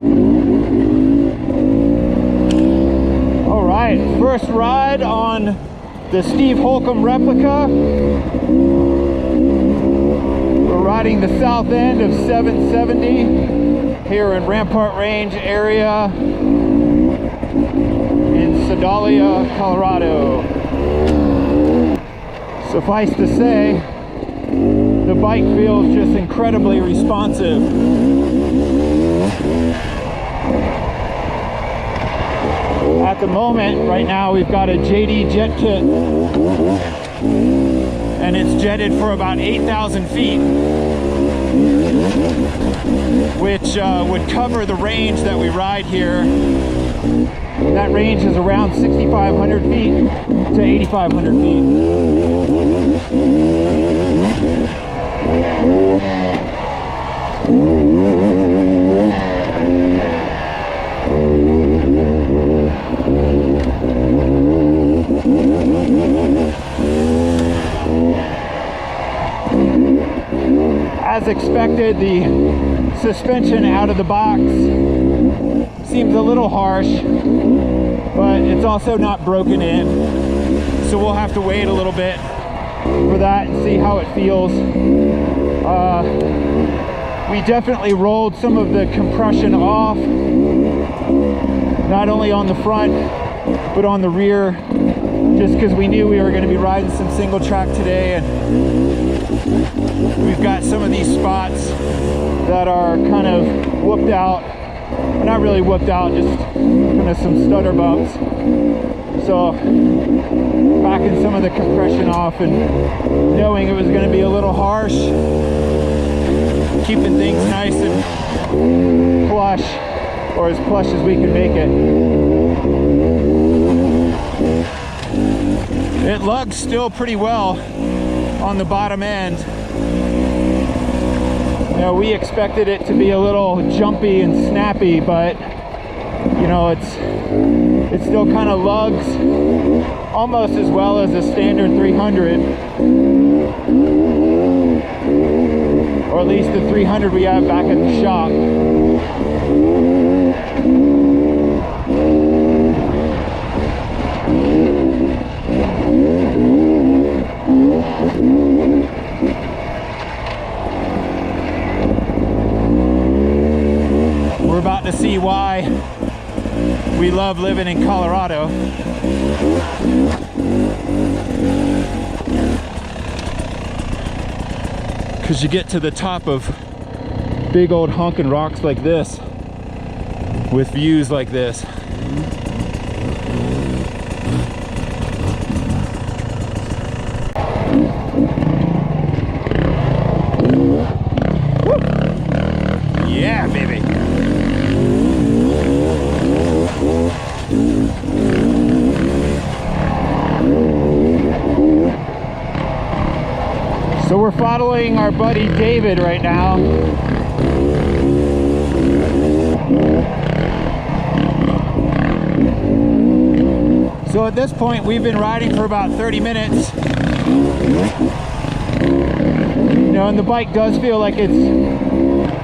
All right, first ride on the Steve Holcombe Replica. We're riding the south end of 770 here in Rampart Range area in Sedalia, Colorado. Suffice to say, the bike feels just incredibly responsive. At the moment, right now, we've got a JD jet kit, and it's jetted for about 8,000 feet, which would cover the range that we ride here. That range is around 6,500 feet to 8,500 feet. As expected, the suspension out of the box seems a little harsh, but it's also not broken in, so we'll have to wait a little bit for that and see how it feels. We definitely rolled some of the compression off, not only on the front but on the rear, just because we knew we were going to be riding some single track today, and we've got some of these spots that are kind of whooped out. Not really whooped out, just kind of some stutter bumps. So backing some of the compression off and knowing it was going to be a little harsh, keeping things nice and plush, or as plush as we can make it. It lugs still pretty well on the bottom end. You know, we expected it to be a little jumpy and snappy, but you know, it still kind of lugs almost as well as a standard 300, or at least the 300 we have back at the shop. We're about to see why we love living in Colorado. Because you get to the top of big old honking rocks like this with views like this. Yeah, baby. So we're following our buddy David right now. So at this point, we've been riding for about 30 minutes. You know, and the bike does feel like it's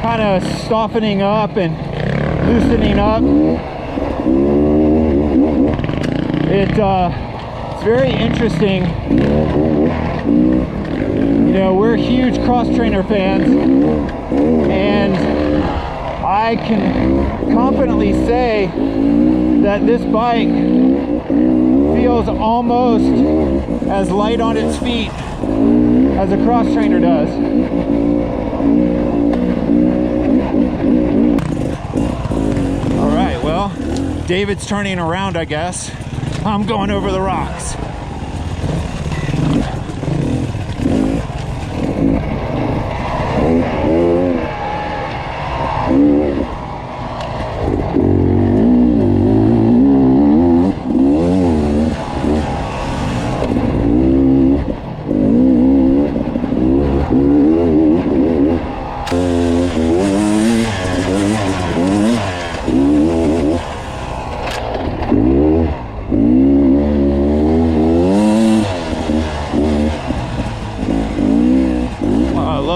kind of softening up and loosening up. It's very interesting. You know, we're huge XTrainer fans, and I can confidently say that this bike feels almost as light on its feet as a XTrainer does. All right, well, David's turning around, I guess. I'm going over the rocks.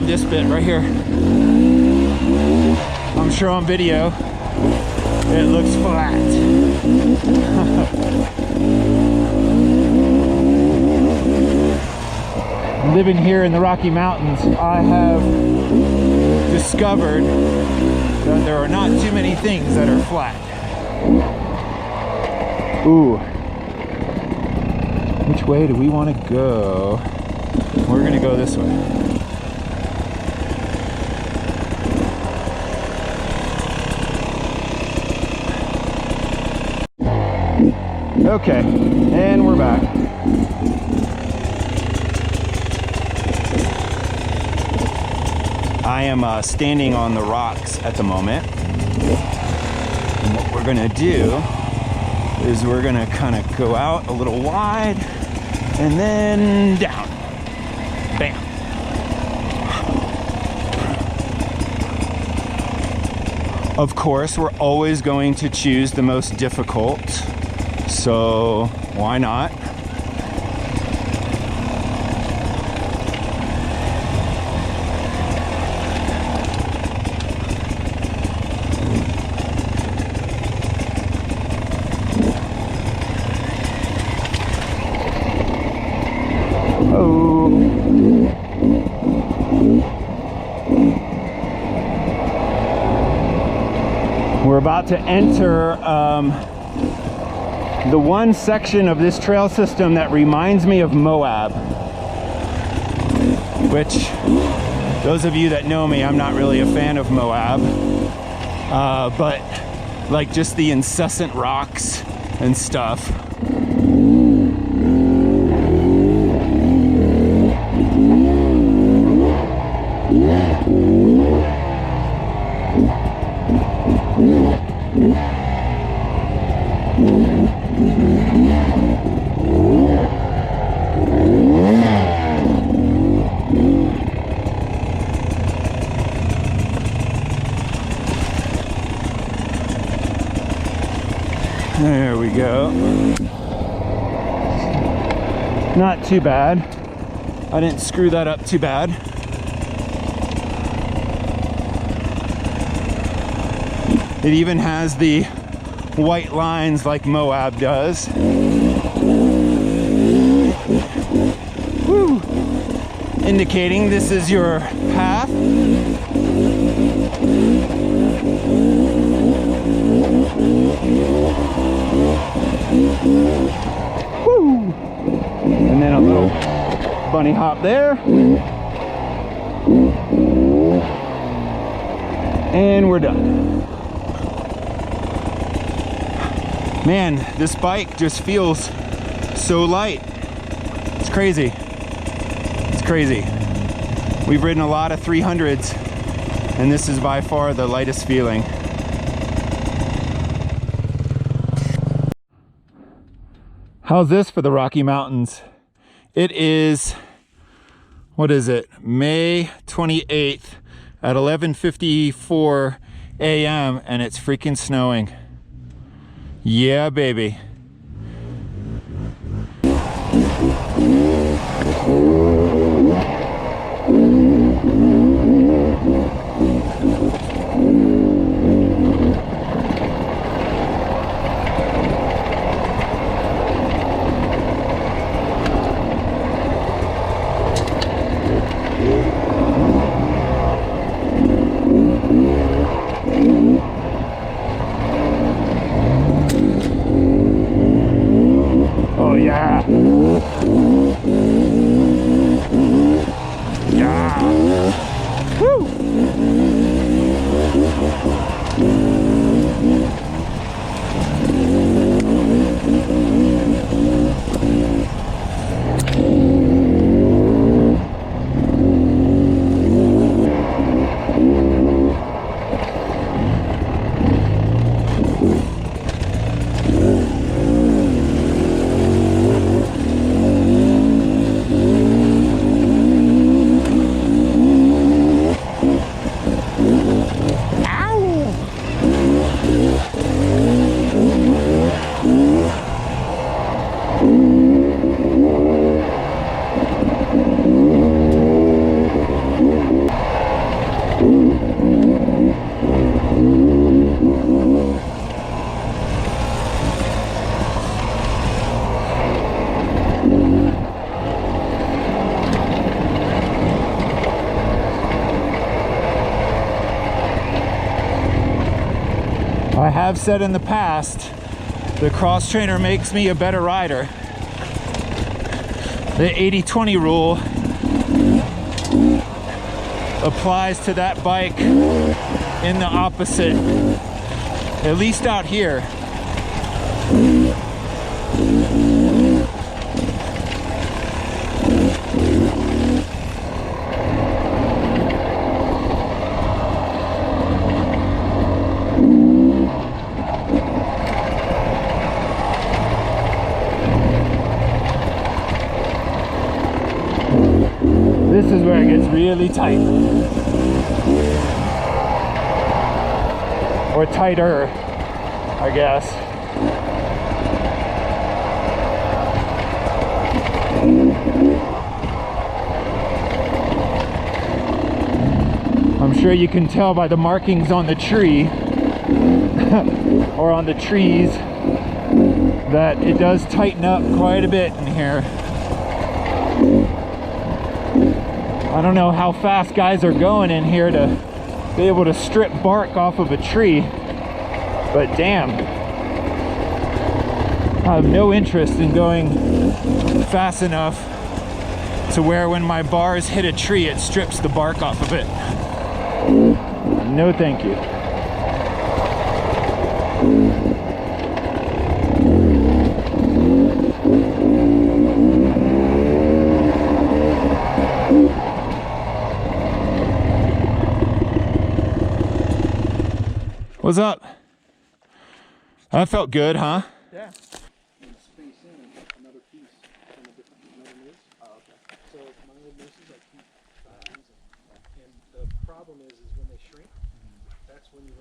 This bit right here. I'm sure on video it looks flat. Living here in the Rocky Mountains, I have discovered that there are not too many things that are flat. Ooh. Which way do we want to go? We're going to go this way. Okay, and we're back. I am standing on the rocks at the moment. And what we're gonna do is we're gonna kind of go out a little wide and then down. Bam. Of course, we're always going to choose the most difficult. So why not? Oh. We're about to enter the one section of this trail system that reminds me of Moab, which, those of you that know me, I'm not really a fan of Moab, but like just the incessant rocks and stuff. There we go. Not too bad. I didn't screw that up too bad. It even has the white lines like Moab does. Woo! Indicating this is your path. Woo! And then a little bunny hop there. And we're done. Man, this bike just feels so light. It's crazy. It's crazy. We've ridden a lot of 300s, and this is by far the lightest feeling. How's this for the Rocky Mountains? It is, what is it? May 28th at 11:54 a.m. and it's freaking snowing. Yeah, baby. I have said in the past, the cross trainer makes me a better rider. The 80-20 rule applies to that bike in the opposite, at least out here. This is where it gets really tight. Or tighter, I guess. I'm sure you can tell by the markings on the tree or on the trees that it does tighten up quite a bit in here. I don't know how fast guys are going in here to be able to strip bark off of a tree, but damn, I have no interest in going fast enough to where when my bars hit a tree it strips the bark off of it. No thank you. What's up? That felt good, huh? Yeah. Space in another piece from a different noose. Oh, okay. So my old nooses I keep using, and the problem is when they shrink, that's when you run